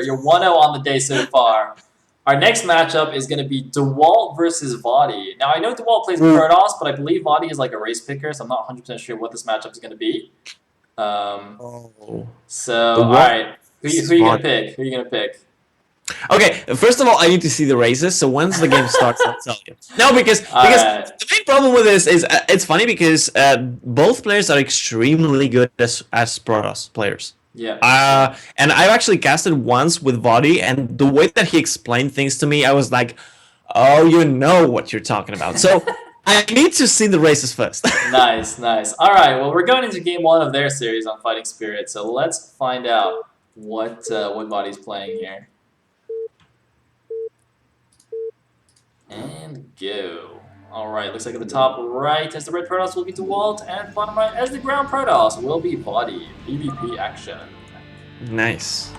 You're 1-0 on the day so far. Our next matchup is going to be Dewalt versus vOddy. Now, I know Dewalt plays Protoss, but I believe vOddy is like a race picker, so I'm not 100% sure what this matchup is going to be. So, all right. Who are you going to pick? Who are you going to pick? Okay, first of all, I need to see the races. So once the game starts, I'll tell you. No, because the main problem with this is it's funny because both players are extremely good as Protoss players. Yeah. And I've actually casted once with vOddy, and the way that he explained things to me, I was like, oh, you know what you're talking about. So I need to see the races first. Nice. All right, well, we're going into game 1 of their series on Fighting Spirit, so let's find out what vOddy's playing here. And go. Alright, looks like at the top right as the red Protoss will be Dewalt, and bottom right as the ground Protoss will be vOddy. PvP action. Nice.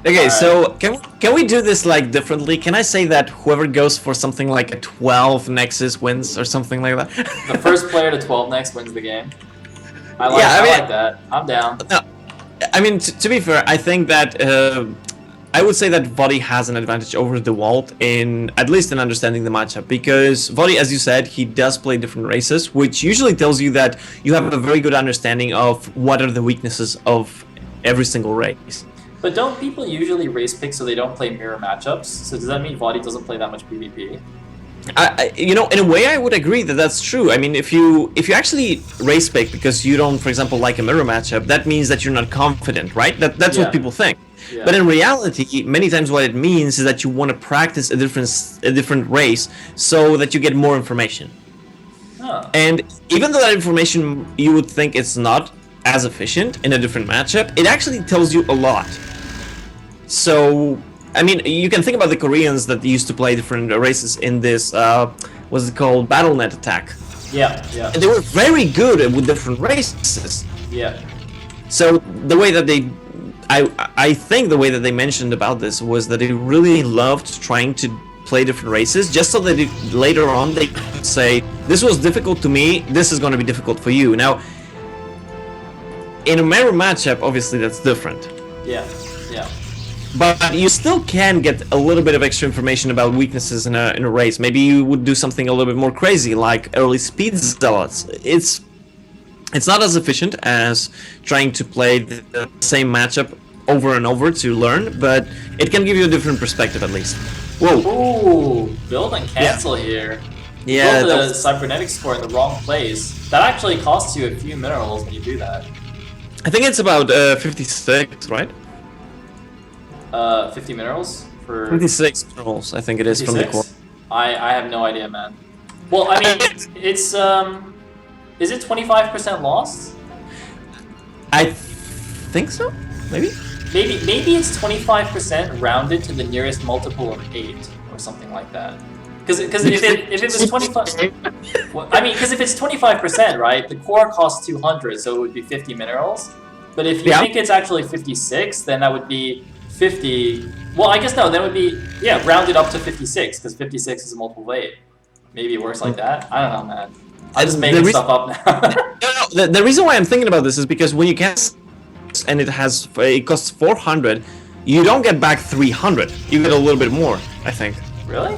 Okay, so can we do this like differently? Can I say that whoever goes for something like a 12 Nexus wins or something like that? The first player to 12 next wins the game. I like that. I'm down. No, I mean, to be fair, I think that I would say that vOddy has an advantage over Dewalt in at least in understanding the matchup, because vOddy, as you said, he does play different races, which usually tells you that you have a very good understanding of what are the weaknesses of every single race. But don't people usually race pick so they don't play mirror matchups? So does that mean vOddy doesn't play that much PvP? You know, in a way, I would agree that that's true. I mean, if you actually race pick because you don't, for example, like a mirror matchup, that means that you're not confident, right? That's what people think. Yeah. But in reality, many times what it means is that you want to practice a different race so that you get more information. Oh. And even though that information you would think it's not as efficient in a different matchup, it actually tells you a lot. So, I mean, you can think about the Koreans that used to play different races in this, what's it called, BattleNet attack. Yeah. And they were very good with different races. Yeah. So the way that they, I think the way that they mentioned about this was that they really loved trying to play different races, just so that later on they could say, this was difficult to me, this is going to be difficult for you. Now, in a mirror matchup, obviously that's different. Yeah. But you still can get a little bit of extra information about weaknesses in a race. Maybe you would do something a little bit more crazy, like early speed zealots. It's not as efficient as trying to play the same matchup over and over to learn, but it can give you a different perspective at least. Whoa! Ooh, build and cancel here. Yeah, build the cybernetic score in the wrong place. That actually costs you a few minerals when you do that. I think it's about 56, right? 50 minerals for 56 minerals. I think it is 56? From the core. I have no idea, man. Well, I mean, it's is it 25% lost? I think so. Maybe it's 25% rounded to the nearest multiple of 8 or something like that. Because if it was 25, well, I mean, because if it's 25%, right, the core costs 200, so it would be 50 minerals. But if you think it's actually 56, then that would be 50. Well, I guess no, that would be rounded up to 56 because 56 is a multiple of 8. Maybe it works like that. I don't know, man. I'm just making stuff up now. No. The reason why I'm thinking about this is because when you cast and it costs 400, you don't get back 300. You get a little bit more, I think. Really?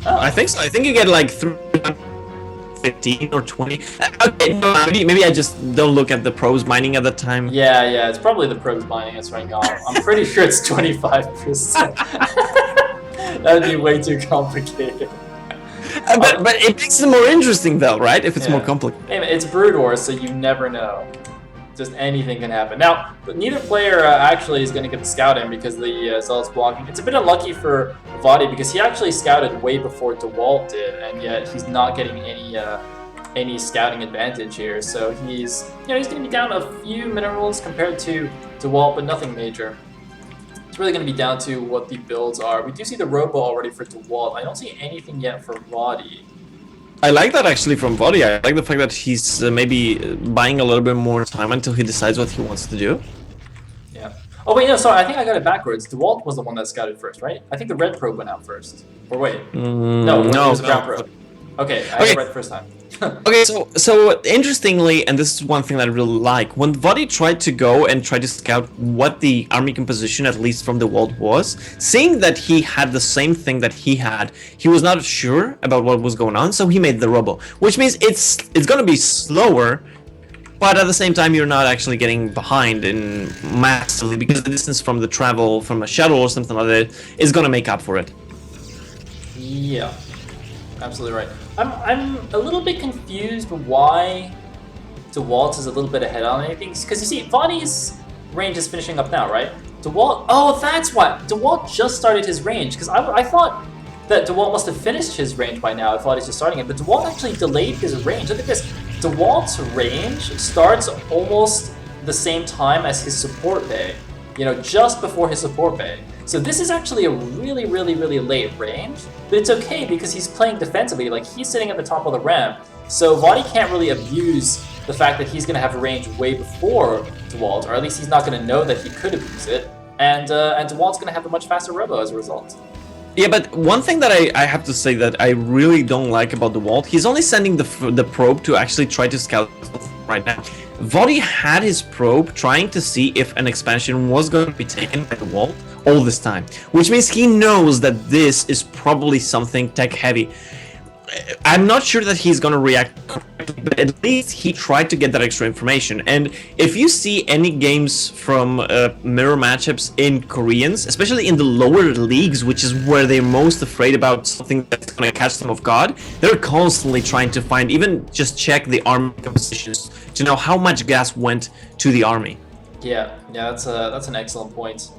Oh. I think so. I think you get like 315 or 20. Okay, maybe I just don't look at the pros mining at the time. Yeah, it's probably the pros mining it's running off. I'm pretty sure it's 25%. That would be way too complicated. But it makes it more interesting though, right? If it's more complicated. Hey, it's Brood Wars, so you never know. Just anything can happen. Now, but neither player actually is going to get the scout in because the Zealot's blocking. It's a bit unlucky for vOddy because he actually scouted way before Dewalt did, and yet he's not getting any scouting advantage here. So he's going to be down a few minerals compared to Dewalt, but nothing major. It's really going to be down to what the builds are. We do see the Robo already for Dewalt. I don't see anything yet for vOddy. I like that actually from vOddy. I like the fact that he's maybe buying a little bit more time until he decides what he wants to do. Yeah. Oh wait, no, sorry. I think I got it backwards. Dewalt was the one that scouted first, right? I think the red probe went out first. Or wait. No, it was the brown probe. Okay, I Okay. read the first time. Okay, so interestingly, and this is one thing that I really like, when vOddy tried to go and try to scout what the army composition, at least from Dewalt, was, seeing that he had the same thing that he had, he was not sure about what was going on, so he made the Robo, which means it's gonna be slower, but at the same time you're not actually getting behind in massively because the distance from the travel from a shuttle or something like that is gonna make up for it. Yeah, absolutely right. I'm a little bit confused why Dewalt is a little bit ahead on anything, because you see, vOddy's range is finishing up now, right? Dewalt, oh, that's why. Dewalt just started his range, because I thought that Dewalt must have finished his range by now if vOddy's just starting it, but Dewalt actually delayed his range. Look at this. Dewalt's range starts almost the same time as his support bay, you know, just before his support bay. So this is actually a really, really, really late range, but it's okay because he's playing defensively. Like, he's sitting at the top of the ramp, so vOddy can't really abuse the fact that he's going to have a range way before Dewalt, or at least he's not going to know that he could abuse it, and Dewalt's going to have a much faster robo as a result. Yeah, but one thing that I have to say that I really don't like about Dewalt, he's only sending the probe to actually try to scout right now. vOddy had his probe trying to see if an expansion was going to be taken by Dewalt all this time, which means he knows that this is probably something tech heavy. I'm not sure that he's going to react correctly, but at least he tried to get that extra information. And if you see any games from mirror matchups in Koreans, especially in the lower leagues, which is where they're most afraid about something that's going to catch them off guard, they're constantly trying to find, even just check the army compositions to know how much gas went to the army. Yeah, that's an excellent point.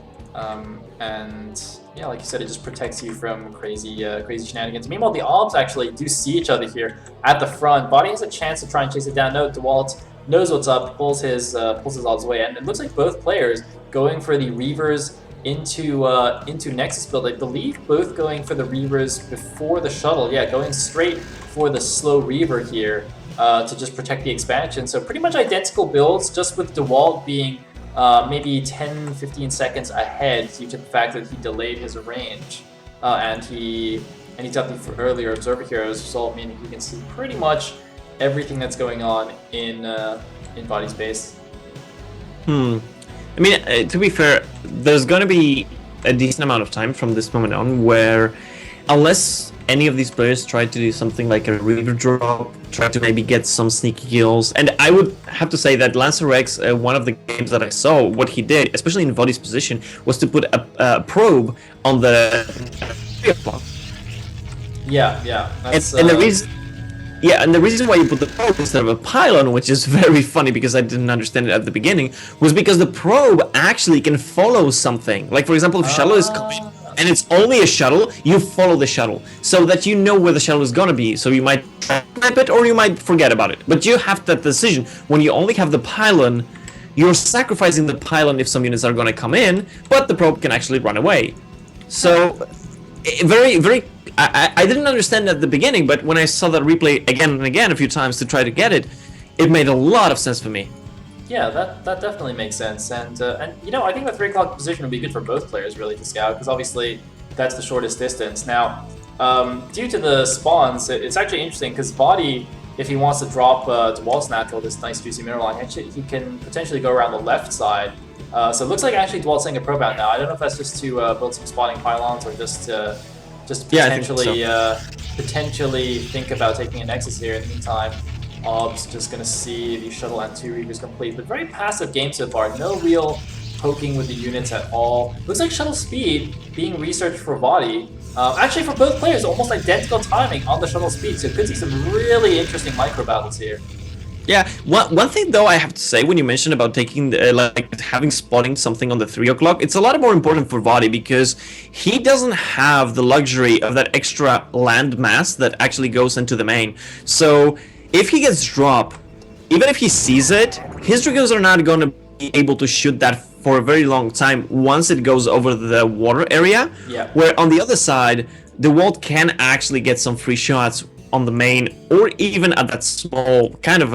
And yeah, like you said, it just protects you from crazy shenanigans. Meanwhile, the Obs actually do see each other here at the front. vOddy has a chance to try and chase it down. No, Dewalt knows what's up, pulls his Obs away, and it looks like both players going for the Reavers into Nexus build. I believe both going for the Reavers before the shuttle. Yeah, going straight for the slow Reaver here to just protect the expansion. So pretty much identical builds, just with Dewalt being maybe 10-15 seconds ahead due to the fact that he delayed his range, and he's got the earlier observer here as a result, meaning he can see pretty much everything that's going on in vOddy space. I mean, to be fair, there's gonna be a decent amount of time from this moment on where, unless any of these players try to do something like a Reaver drop, try to maybe get some sneaky kills, and I would have to say that Lancer Rex, one of the games that I saw, what he did, especially in vOddy's position, was to put a probe on the 3 o'clock. Yeah, that's, and the reason. Yeah, and the reason why you put the probe instead of a pylon, which is very funny because I didn't understand it at the beginning, was because the probe actually can follow something. Like, for example, if shuttle is and it's only a shuttle, you follow the shuttle so that you know where the shuttle is gonna be. So you might snipe it or you might forget about it. But you have that decision. When you only have the pylon, you're sacrificing the pylon if some units are gonna come in, but the probe can actually run away. So, very. I didn't understand at the beginning, but when I saw that replay again and again a few times to try to get it, it made a lot of sense for me. Yeah, that definitely makes sense, and you know, I think the 3 o'clock position would be good for both players really to scout, because obviously that's the shortest distance. Now, due to the spawns, it's actually interesting because vOddy, if he wants to drop Dewalt's natural, this nice juicy mineral line, actually he can potentially go around the left side. So it looks like actually Dewalt's setting a probe out now. I don't know if that's just to build some spawning pylons or just potentially potentially think about taking a Nexus here. In the meantime, Ob's just going to see the shuttle and 2 Reavers complete, but very passive game so far. No real poking with the units at all. Looks like shuttle speed being researched for vOddy. Actually, for both players, almost identical timing on the shuttle speed, so could see some really interesting micro battles here. Yeah, one thing though I have to say when you mentioned about taking like having spotting something on the 3 o'clock, it's a lot more important for vOddy because he doesn't have the luxury of that extra land mass that actually goes into the main. So if he gets dropped, even if he sees it, his Dragoons are not going to be able to shoot that for a very long time once it goes over the water area. Yeah. Where on the other side, the Dewalt can actually get some free shots on the main or even at that small kind of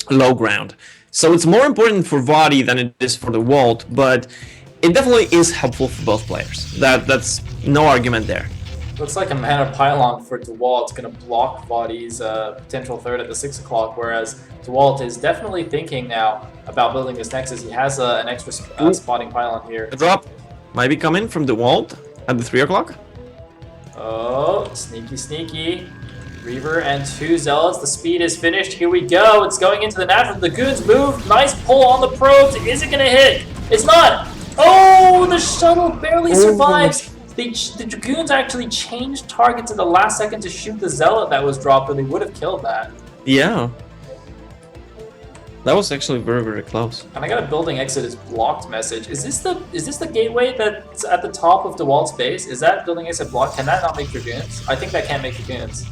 low ground. So it's more important for vOddy than it is for the Dewalt, but it definitely is helpful for both players. That's no argument there. Looks like a mana pylon for Dewalt is going to block vOddy's potential third at the 6 o'clock, whereas Dewalt is definitely thinking now about building this Nexus. He has an extra spotting pylon here. A drop might be coming from Dewalt at the 3 o'clock. Oh, sneaky, sneaky. Reaver and 2 Zealots. The speed is finished. Here we go. It's going into the natural. The goons move. Nice pull on the probes. Is it going to hit? It's not. Oh, the shuttle barely survives. The Dragoons actually changed targets in the last second to shoot the Zealot that was dropped, or they would have killed that. Yeah. That was actually very, very close. And I got a building exit is blocked message. Is this the gateway that's at the top of Dewalt's base? Is that building exit blocked? Can that not make Dragoons? I think that can't make Dragoons.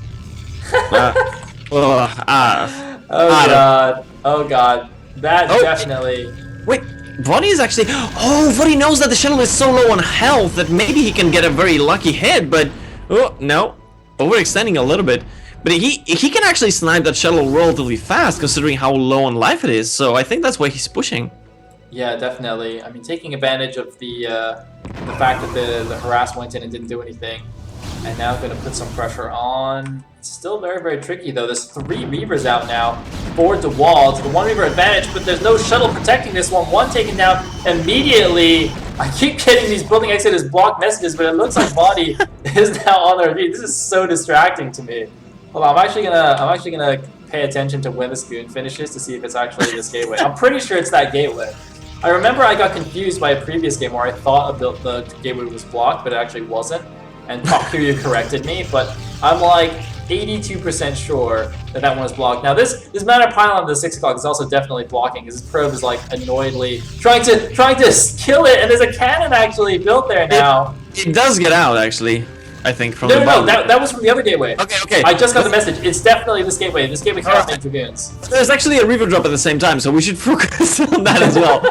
Oh god. Oh god. That definitely. Wait, vOddy is actually. Oh, vOddy knows that the shuttle is so low on health that maybe he can get a very lucky hit, but oh no, overextending a little bit. But he can actually snipe that shuttle relatively fast, considering how low on life it is. So I think that's why he's pushing. Yeah, definitely. I mean, taking advantage of the fact that the harass went in and didn't do anything, and now going to put some pressure on. It's still very, very tricky though. There's 3 Reavers out now for Dewalt. The 1 Reaver advantage, but there's no shuttle protecting this one. One taken down immediately. I keep getting these building exit as blocked messages, but it looks like vOddy is now on their feet. This is so distracting to me. Hold on, I'm actually gonna pay attention to when this goon finishes to see if it's actually this gateway. I'm pretty sure it's that gateway. I remember I got confused by a previous game where I thought the gateway was blocked, but it actually wasn't. And Kiryu corrected me, but I'm like 82% sure that one was blocked. Now this mana pylon at the 6 o'clock is also definitely blocking, because this probe is like annoyedly trying to kill it, and there's a cannon actually built there now. It does get out actually. I think from no, that was from the other gateway. Okay. I just got the message. It's definitely this gateway. This gateway cannot make Dragoons. There's actually a Reaver drop at the same time, so we should focus on that as well.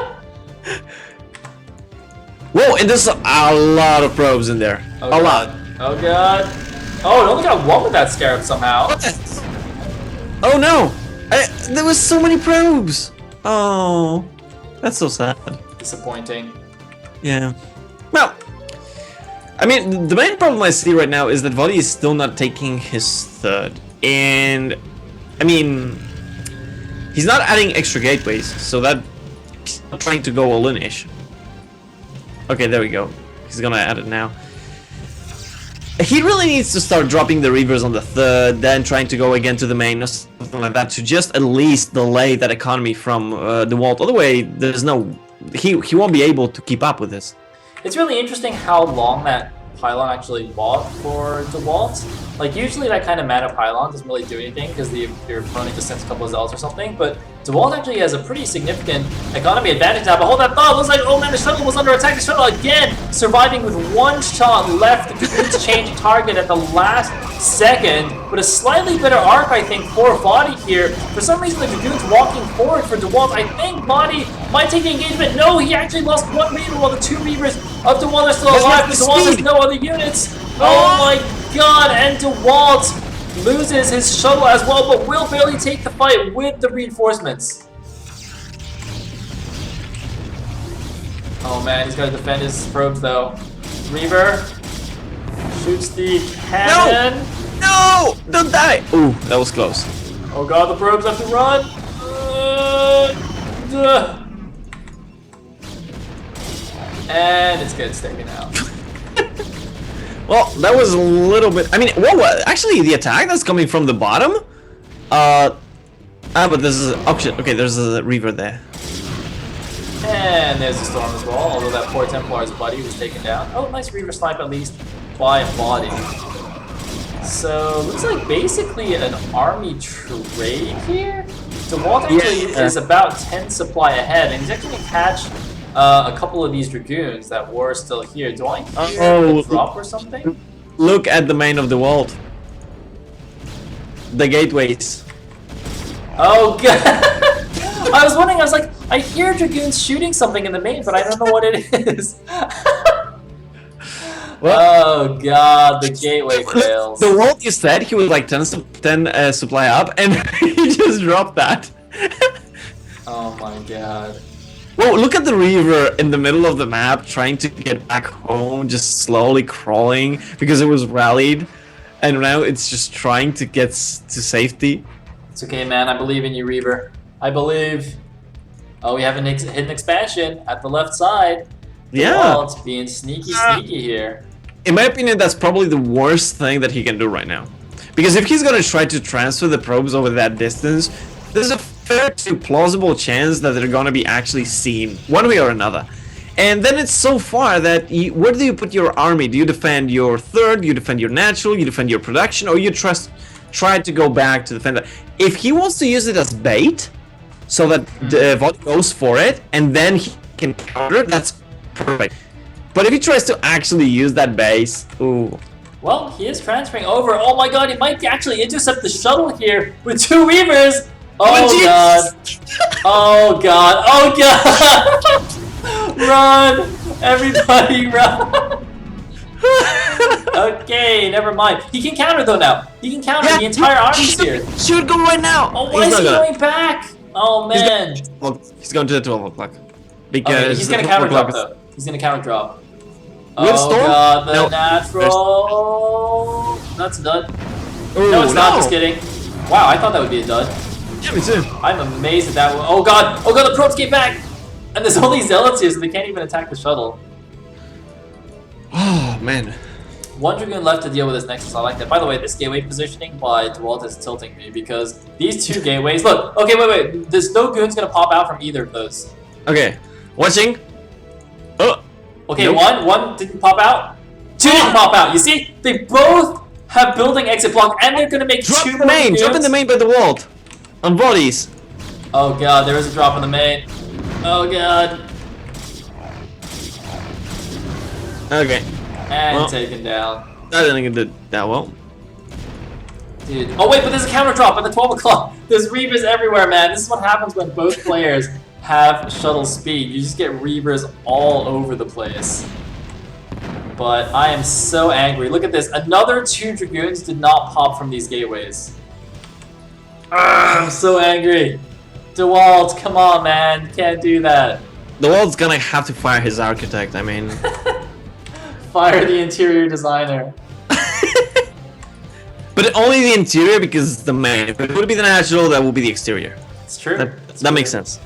Whoa, and there's a lot of probes in there. Oh, a lot. Oh god. Oh, it only got 1 with that Scarab somehow. Oh no! There was so many probes! Oh, that's so sad. Disappointing. Yeah. Well, I mean, the main problem I see right now is that vOddy is still not taking his third. And, I mean, he's not adding extra gateways, so that he's not trying to go all in-ish. Okay, there we go. He's gonna add it now. He really needs to start dropping the Reavers on the third, then trying to go again to the main or something like that to just at least delay that economy from Dewalt. Otherwise, there's no... He won't be able to keep up with this. It's really interesting how long that pylon actually bought for Dewalt. Like, usually that kind of mana pylon doesn't really do anything because your opponent just sends a couple of Zealots or something, but Dewalt actually has a pretty significant economy advantage now. But hold that thought, it looks like, oh man, the shuttle was under attack. The shuttle again surviving with 1 shot left. The Dragoons change target at the last second, but a slightly better arc, I think, for vOddy here. For some reason, the Dragoons walking forward for Dewalt. I think vOddy might take the engagement. No, he actually lost 1 Reaver while the 2 Reavers of Dewalt are still alive. But Dewalt has no other units. Oh my god, and Dewalt loses his shuttle as well, but will barely take the fight with the reinforcements. Oh man, he's got to defend his probes though. Reaver shoots the cannon. No! Don't die! Ooh, that was close. Oh god, the probes have to run. And it's good, it's taken out. Well, that was a little bit... I mean, what? Actually, the attack that's coming from the bottom? But this is... Oh, shit. Okay, there's a Reaver there. And there's a Storm as well, although that poor Templar's buddy was taken down. Oh, nice Reaver snipe at least by vOddy. So, looks like basically an army trade here. Dewalt actually is about 10 supply ahead, and he's actually going to catch a couple of these Dragoons that were still here. Do I hear a drop or something? Look at the main of the Dewalt. The gateways. Oh god! I was wondering, I was like, I hear Dragoons shooting something in the main, but I don't know what it is. Oh god, the gateway fails. The Dewalt, you said he was like 10 supply up, and he just dropped that. Oh my god. Well, look at the Reaver in the middle of the map trying to get back home, just slowly crawling because it was rallied, and now it's just trying to get to safety. It's okay, man. I believe in you, Reaver. I believe. Oh, we have a hidden expansion at the left side. Yeah. It's being sneaky here. In my opinion, that's probably the worst thing that he can do right now. Because if he's gonna try to transfer the probes over that distance, there's a fair to plausible chance that they're gonna be actually seen, one way or another. And then it's so far that where do you put your army? Do you defend your third, you defend your natural, you defend your production, or you try to go back to defend that? If he wants to use it as bait, so that the vOddy goes for it, and then he can counter it, that's perfect. But if he tries to actually use that base, ooh. Well, he is transferring over. Oh my god, he might actually intercept the shuttle here with 2 Reavers. Oh god. Oh god. Oh god. Run! Everybody run! Okay, never mind. He can counter though now. He can counter the entire army's here. Should go right now. Oh, why is he going back? Oh man. He's going to the 12 o'clock. Because okay, he's gonna counter drop though. He's gonna counter drop. With Oh storm? god, the No. natural. That's a dud. Ooh, No, it's not. Just kidding. Wow, I thought that would be a dud. Yeah, me too. I'm amazed at that one. Oh god! Oh god, the probes came back! And there's only zealots here, so they can't even attack the shuttle. Oh man. 1 Dragoon left to deal with this Nexus. I like that. By the way, this gateway positioning by Dewalt is tilting me because these 2 gateways. Look, okay, wait. There's no goons gonna pop out from either of those. Okay, watching. Oh. Okay, Nope. one didn't pop out. 2 didn't pop out. You see, they both have building exit block, and they're gonna make Drop 2 the main. goons. Drop in the main by the wall. On bodies. Oh god, there is a drop in the main. Oh god. Okay. And Well. taken down. I didn't think it did that well. Dude. Oh wait, but there's a counter drop at the 12 o'clock. There's Reavers everywhere, man. This is what happens when both players have shuttle speed. You just get Reavers all over the place. But I am so angry. Look at this. Another 2 Dragoons did not pop from these gateways. I'm so angry. Dewalt, come on, man. You can't do that. The wall's gonna have to fire his architect, I mean. Fire the interior designer. But only the interior because it's the main. If it would be the natural, that would be the exterior. It's true. That makes sense.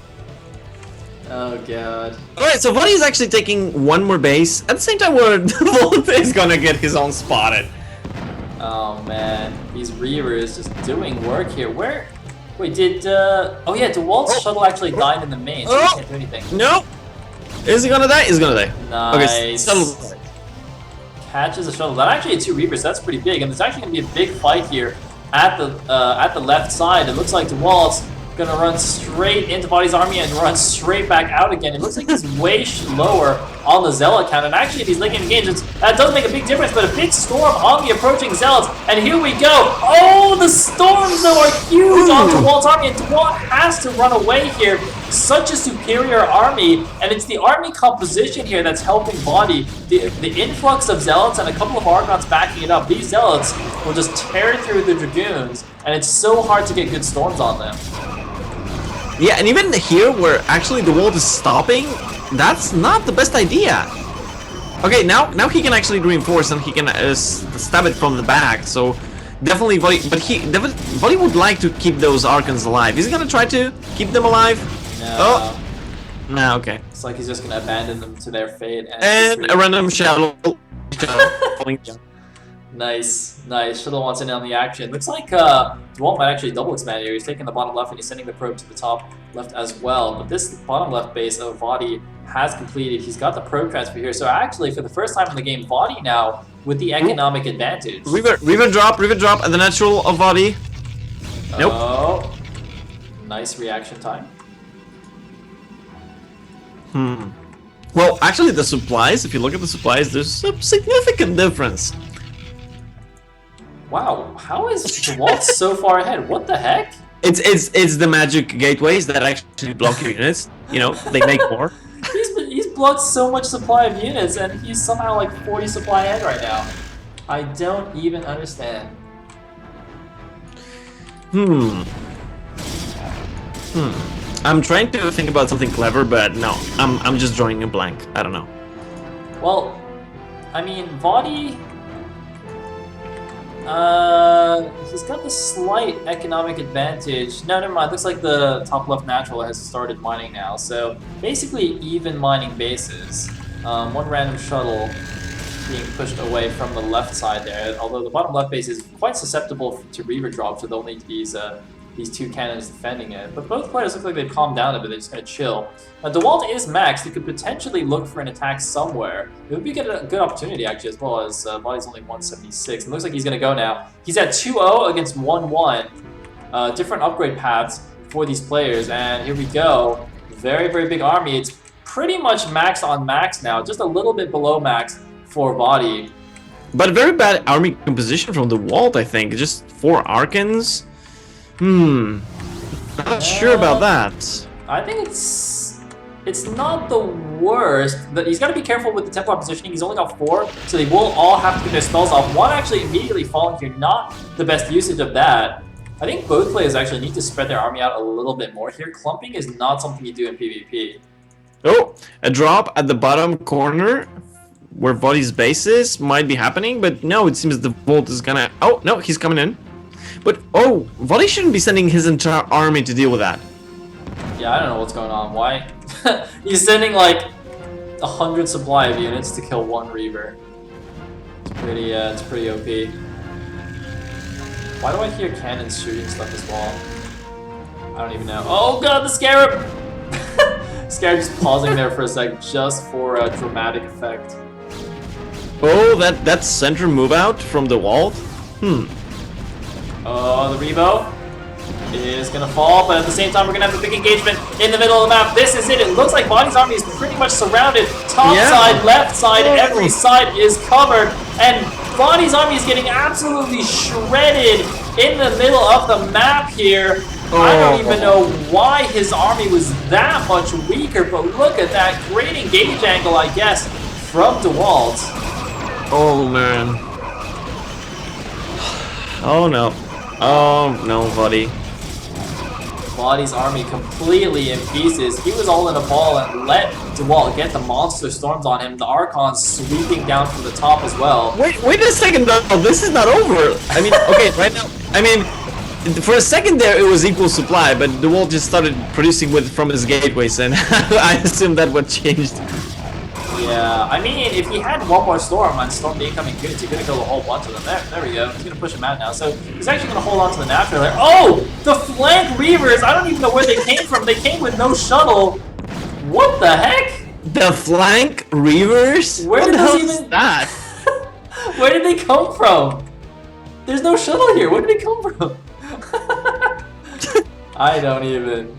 Oh god. Alright, so vOddy is actually taking 1 more base. At the same time where Dewalt is gonna get his own spotted. Oh man, these Reavers just doing work here. Where? Wait, did oh yeah, Dewalt's shuttle actually died in the main, so he can't do anything. No! Is he gonna die? He's gonna die. Nice. Okay, shuttle. Catches a shuttle. That actually had 2 Reavers. That's pretty big, and there's actually gonna be a big fight here at the left side. It looks like Dewalt's gonna run straight into vOddy's army and run straight back out again. It looks like he's way lower on the zealot count, and actually if he's linking engagements, that does make a big difference, but a big storm on the approaching zealots, and here we go. Oh, the storms though are huge on Dewalt's army, and Dewalt has to run away here. Such a superior army, and it's the army composition here that's helping vOddy. The influx of zealots and a couple of Argonauts backing it up. These zealots will just tear through the Dragoons, and it's so hard to get good storms on them. Yeah, and even here where actually the wall is stopping, that's not the best idea. Okay, now he can actually reinforce and he can stab it from the back, so definitely vOddy, but vOddy would like to keep those Archons alive. Is he gonna try to keep them alive? No. Oh. No, okay. It's like he's just gonna abandon them to their fate. And a random shuttle. Nice, nice. Shuttle wants in on the action. Looks like Dewalt might actually double expand here. He's taking the bottom left and he's sending the probe to the top left as well. But this bottom left base of vOddy has completed. He's got the probe transfer here. So actually, for the first time in the game, vOddy now with the economic advantage. River drop, and the natural of vOddy. Nope. Oh, nice reaction time. Well, actually, the supplies. If you look at the supplies, there's a significant difference. Wow, how is Dewalt so far ahead? What the heck? It's the magic gateways that actually block your units. You know, they make more. He's blocked so much supply of units, and he's somehow like 40 supply ahead right now. I don't even understand. I'm trying to think about something clever, but no, I'm just drawing a blank. I don't know. Well, I mean, vOddy, he's got the slight economic advantage. No, never mind. Looks like the top left natural has started mining now. So basically even mining bases. One random shuttle being pushed away from the left side there. Although the bottom left base is quite susceptible to Reaver drops with only these two cannons defending it. But both players look like they've calmed down a bit. They're just going to chill. Now, Dewalt is maxed. He could potentially look for an attack somewhere. It would be a good opportunity, actually, as well as vOddy's only 176. It looks like he's going to go now. He's at 2-0 against 1-1. Different upgrade paths for these players. And here we go. Very, very big army. It's pretty much max on max now. Just a little bit below max for vOddy. But very bad army composition from Dewalt, I think. Just 4 Archons. Not sure about that. I think it's not the worst. He's got to be careful with the Templar positioning. He's only got 4, so they will all have to get their spells off. One actually immediately falling here, not the best usage of that. I think both players actually need to spread their army out a little bit more here. Clumping is not something you do in PvP. Oh, a drop at the bottom corner where vOddy's base is might be happening, but no, it seems the Dewalt is gonna... Oh, no, he's coming in. But, oh, vOddy shouldn't be sending his entire army to deal with that. Yeah, I don't know what's going on. Why? He's sending like 100 supply of units to kill 1 Reaver. It's pretty OP. Why do I hear cannons shooting stuff as well? I don't even know. Oh god, the Scarab! Scarab just pausing there for a sec, just for a dramatic effect. Oh, that center move out from Dewalt? Oh, the Revo is gonna fall, but at the same time we're gonna have a big engagement in the middle of the map. This is it. It looks like vOddy's army is pretty much surrounded. Top side, left side, every side is covered, and vOddy's army is getting absolutely shredded in the middle of the map here. I don't even know why his army was that much weaker, but look at that great engage angle, I guess, from Dewalt. Oh man. Oh no. Oh no, vOddy. vOddy's army completely in pieces. He was all in a ball and let Dewalt get the monster storms on him. The Archons sweeping down from the top as well. Wait a second, though. This is not over. I mean, okay, right now. I mean, for a second there, it was equal supply, but Dewalt just started producing from his gateways, and I assume that what changed. Yeah, I mean, if he had one more storm on storm the incoming units, he could have killed a whole bunch of them. There we go. He's going to push him out now. So he's actually going to hold on to the natural there. Oh! The flank Reavers! I don't even know where they came from. They came with no shuttle. What the heck? The flank Reavers? Where what did the hell those is that? Where did they come from? There's no shuttle here. Where did they come from? I don't even...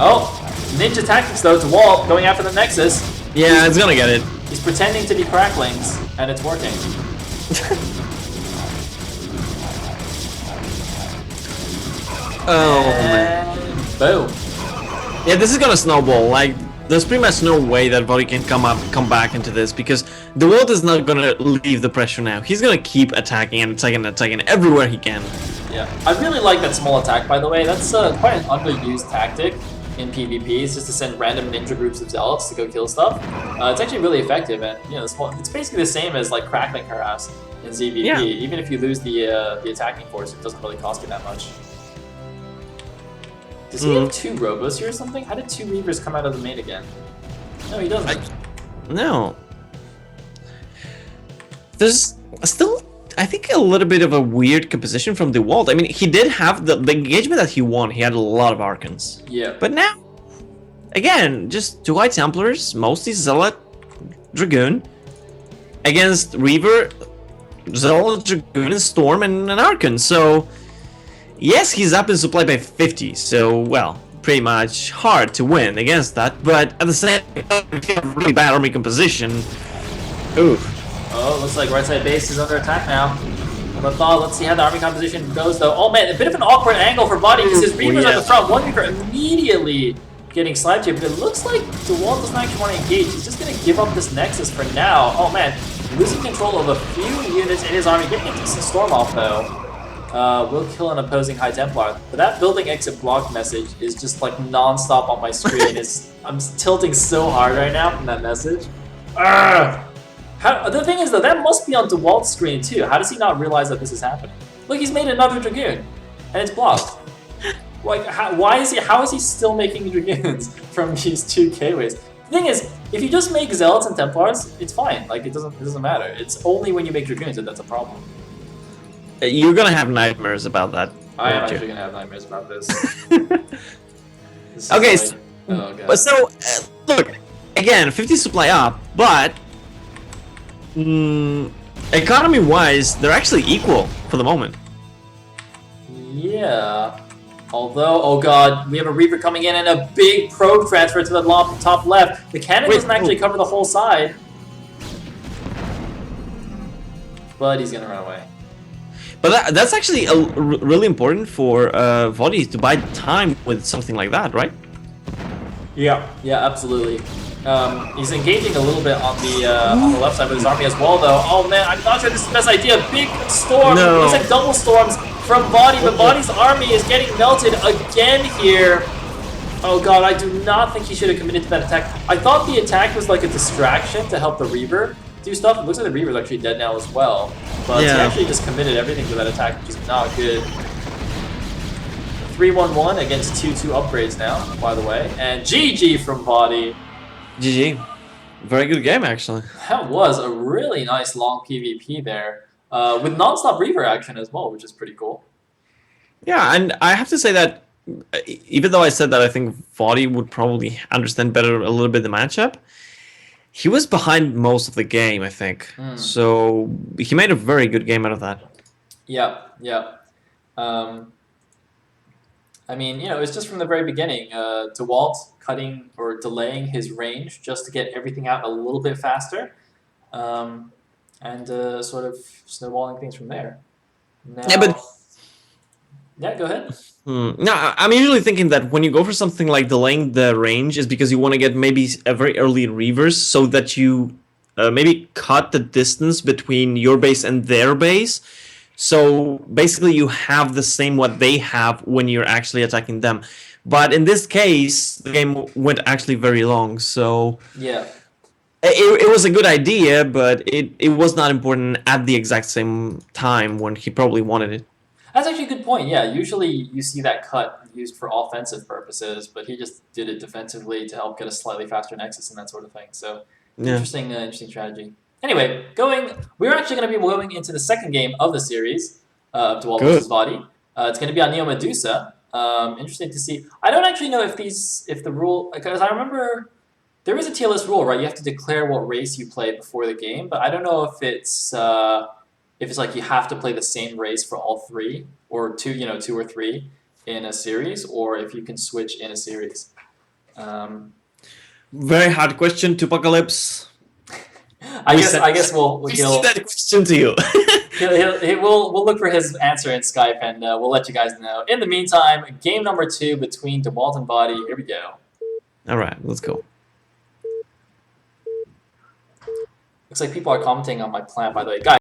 Oh! Ninja tactics though, Dewalt going after the Nexus. Yeah, it's gonna get it. He's pretending to be cracklings, and it's working. Oh man. Boom. Yeah, this is gonna snowball. Like, there's pretty much no way that vOddy can come back into this, because Dewalt is not gonna leave the pressure now. He's gonna keep attacking and attacking and attacking everywhere he can. Yeah, I really like that small attack, by the way. That's quite an underused tactic in PvP. It's just to send random ninja groups of zealots to go kill stuff. It's actually really effective, and you know, it's basically the same as like crackling harass in ZVP. Yeah. Even if you lose the attacking force, it doesn't really cost you that much. Does he have 2 robos here or something? How did 2 Reavers come out of the main again? No, he doesn't. No. There's still, I think, a little bit of a weird composition from Dewalt. I mean, he did have the engagement that he won. He had a lot of Archons. Yeah. But now, again, just 2 White Templars, mostly Zealot, Dragoon, against Reaver, Zealot, Dragoon, and Storm, and an Archon. So, yes, he's up in supply by 50. So, well, pretty much hard to win against that. But at the same time, if you have really bad army composition, oof. Oh, looks like right side base is under attack now. But let's see how the army composition goes, though. Oh man, a bit of an awkward angle for vOddy because his Reaver's at the front. One Reaver immediately getting sniped here, but it looks like Dewalt doesn't actually want to engage. He's just going to give up this Nexus for now. Oh man, losing control of a few units in his army, getting a decent storm off though. Will kill an opposing High Templar. But that building exit block message is just like non-stop on my screen. I'm tilting so hard right now from that message. The thing is though, that must be on Dewalt's screen too. How does he not realize that this is happening? Look, he's made another Dragoon, and it's blocked. Like, how is he still making Dragoons from these 2 K-ways? The thing is, if you just make Zealots and Templars, it's fine. Like, it doesn't matter. It's only when you make Dragoons that that's a problem. You're gonna have nightmares about that. I am actually gonna have nightmares about this. Okay, like, oh god. So look, again, 50 supply up, but economy-wise, they're actually equal for the moment. Yeah. Although, oh god, we have a Reaper coming in and a big probe transfer to the top left. The cannon doesn't actually cover the whole side. But he's gonna run away. But that's actually really important for vOddy to buy time with something like that, right? Yeah, absolutely. He's engaging a little bit on the left side with his army as well, though. Oh man, I'm not sure this is the best idea. Big storm. No. Looks like double storms from vOddy, but vOddy's army is getting melted again here. Oh god, I do not think he should have committed to that attack. I thought the attack was like a distraction to help the Reaver do stuff. It looks like the Reaver's actually dead now as well. But he actually just committed everything to that attack, which is not good. 3-1-1 against 2-2 upgrades now, by the way. And GG from vOddy. GG. Very good game, actually. That was a really nice long PvP there. With non-stop Reaver action as well, which is pretty cool. Yeah, and I have to say that even though I said that I think vOddy would probably understand better a little bit the matchup, he was behind most of the game, I think. So he made a very good game out of that. Yeah. I mean, you know, it's just from the very beginning. Dewalt cutting or delaying his range just to get everything out a little bit faster. And sort of snowballing things from there. Now, yeah, go ahead. No, I'm usually thinking that when you go for something like delaying the range is because you want to get maybe a very early reverse so that you maybe cut the distance between your base and their base. So basically you have the same what they have when you're actually attacking them. But in this case, the game went actually very long, so yeah. It was a good idea, but it was not important at the exact same time when he probably wanted it. That's actually a good point, yeah. Usually you see that cut used for offensive purposes, but he just did it defensively to help get a slightly faster nexus and that sort of thing. So, yeah. Interesting strategy. Anyway, we're actually going to be going into the second game of the series of Dewalt vs. vOddy. It's going to be on Neo Medusa. Interesting to see. I don't actually know if the rule, because I remember there is a TLS rule, right? You have to declare what race you play before the game, but I don't know if it's like you have to play the same race for all 3 or 2 or 3 in a series, or if you can switch in a series. Very hard question, Tupacalypse. I guess we'll send that question to you. We'll look for his answer in Skype, and we'll let you guys know. In the meantime, game number 2 between Dewalt and vOddy. Here we go. All right, let's go. Looks like people are commenting on my plan, by the way. Guys,